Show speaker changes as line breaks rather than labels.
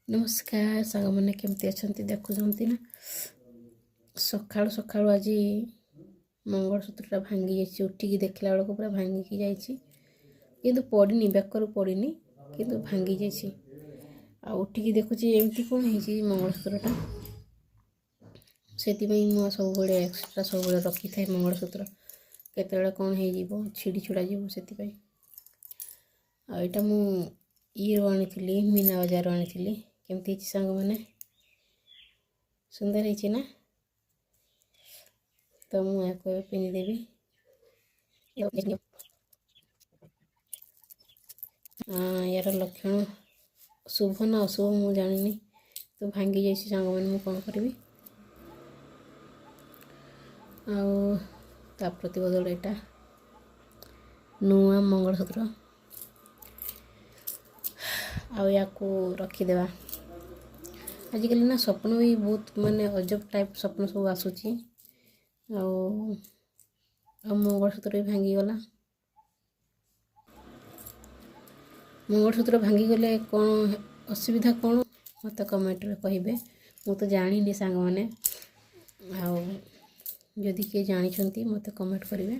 नमस्कार सांग मैंने केमती अच्छा देखुं ना सका सका आज मंगलसूत्रटा भांगी जाइए उठिकी देखला बेलू पूरा भांगिकी जाइए पड़नी बेकर पड़नी कि भांगी जाइए आ उठिकी देखुची एमती कौन है मंगलसूत्रटा से सब एक्सट्रा सब रखी थाए मंगलसूत्र केत कौन हो छिड़ी छुड़ा जीव से आईटा मु आनी मीना बजार आनी केमती सांग मैंने सुंदर है ना तो मुझे पिंधिदेवी यार लक्षण शुभ ना अशुभ मुझे जानी तो भांगी जाइए सांग मैंने मुझे कौन करी आ प्रति बदल यहाँ नुआ मंगलसूत्र या रखीदेवा आजिकल ना स्वप्न भी बहुत माने अजब टाइप स्वप्न सब आसूची मंगलसूत्र भी भांगीगला मंगलसूत्र भांगीगले कौन असुविधा कौन मत कमेंट रे कहिबे मु तो जानी सांग माने जदि किए जानी मत कमेंट करेंगे।